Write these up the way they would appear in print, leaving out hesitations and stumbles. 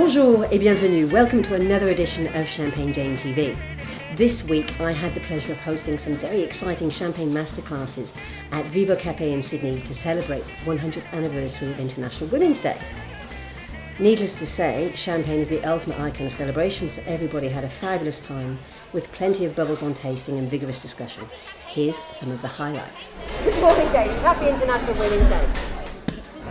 Bonjour et bienvenue. Welcome to another edition of Champagne JAYNE TV. This week I had the pleasure of hosting some very exciting champagne masterclasses at Vivo Cafe in Sydney to celebrate the 100th anniversary of International Women's Day. Needless to say, champagne is the ultimate icon of celebration, so everybody had a fabulous time with plenty of bubbles on tasting and vigorous discussion. Here's some of the highlights. Good morning, ladies. Happy International Women's Day.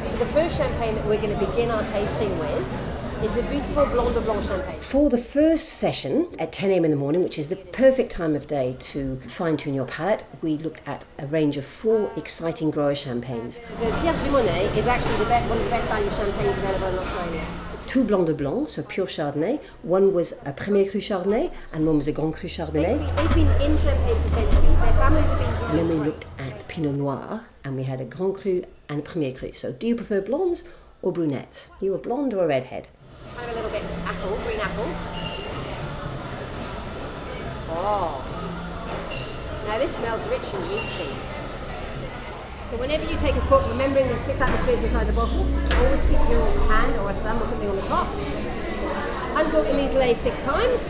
So the first champagne that we're going to begin our tasting with is the beautiful Blanc de Blanc champagne. For the first session at 10 a.m. in the morning, which is the perfect time of day to fine-tune your palate, we looked at a range of 4 exciting grower champagnes. The Pierre Jumonnet is actually one of the best value champagnes available in Australia. 2 Blancs de Blanc, so pure Chardonnay. One was a Premier Cru Chardonnay and one was a Grand Cru Chardonnay. They've been in Champagne for centuries. Their families have been... And then we looked at Pinot Noir and we had a Grand Cru and a Premier Cru. So do you prefer blondes or brunettes? Are you a blonde or a redhead? Kind of a little bit apple, green apple. Oh. Now this smells rich and juicy. So whenever you take a cup, remembering the 6 atmospheres inside the bottle, always keep your hand or a thumb or something on the top. Uncork the mise-a-lait 6 times,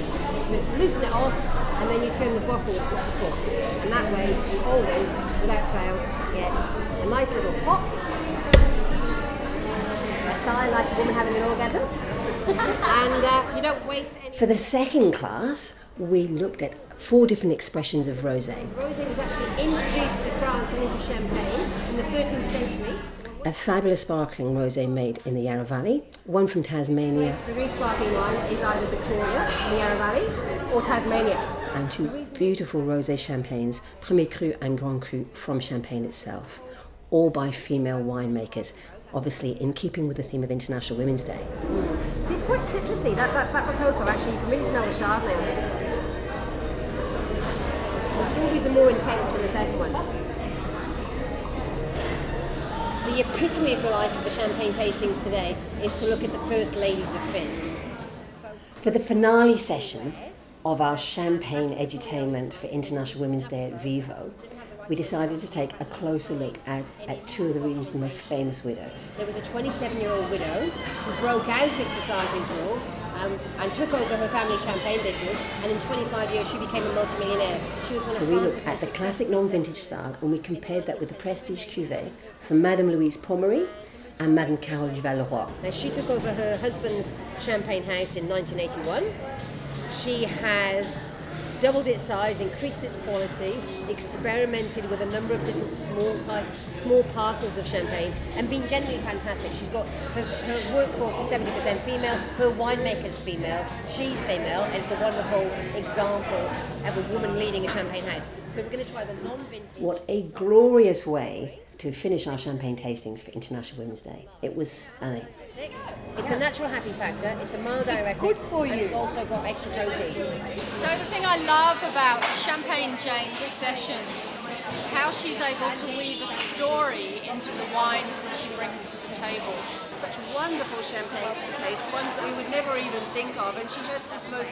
just loosen it off, and then you turn the bottle off the cork. And that way, you always, without fail, get a nice little pop. A sign like a woman having an orgasm. And you don't waste any... For the second class, we looked at 4 different expressions of rosé. Rosé was actually introduced to France and into Champagne in the 13th century. A fabulous sparkling rosé made in the Yarra Valley, one from Tasmania. The really sparkling one is either Victoria in the Yarra Valley or Tasmania. And 2 beautiful rosé champagnes, Premier Cru and Grand Cru from Champagne itself, all by female winemakers, obviously in keeping with the theme of International Women's Day. See, it's quite citrusy, that Rococo, actually, you can really smell the Chardonnay on it. The strawberries are more intense than the second one. The epitome, if you like, of the champagne tastings today is to look at the first ladies of Fizz. For the finale session of our champagne edutainment for International Women's Day at Vivo, we decided to take a closer look at 2 of the region's most famous widows. There was a 27-year-old widow who broke out of society's rules and took over her family champagne business, and in 25 years she became a multimillionaire. She was one So of we France's looked at the most classic successful non-vintage style and we compared that with the prestige cuvée from Madame Louise Pommery and Madame Carole du Val-le-Roi. Now, she took over her husband's champagne house in 1981. She has doubled its size, increased its quality, experimented with a number of different small parcels of champagne, and been genuinely fantastic. She's got her workforce is 70% female, her winemaker's female, she's female, and it's a wonderful example of a woman leading a champagne house. So we're going to try the non-vintage. What a glorious way to finish our champagne tastings for International Women's Day. It was stunning. It's a natural happy factor, it's a mild diuretic, good for you. and it's also got extra protein. So the thing I love about Champagne JAYNE's sessions is how she's able to weave a story into the wines that she brings to the table. Such wonderful champagnes to taste, ones that we would never even think of, and she has this most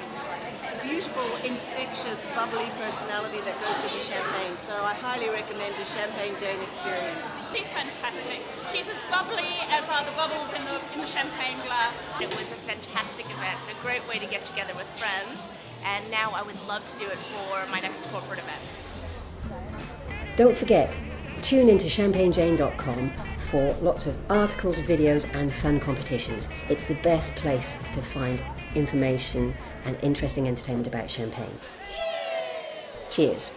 beautiful, infectious, bubbly personality that goes with the champagne, so I highly recommend the Champagne JAYNE experience. She's fantastic. She's as bubbly as are the bubbles in the champagne glass. It was a fantastic event, a great way to get together with friends, and now I would love to do it for my next corporate event. Don't forget, tune into champagnejayne.com for lots of articles, videos and fun competitions. It's the best place to find information and interesting entertainment about champagne. Cheers.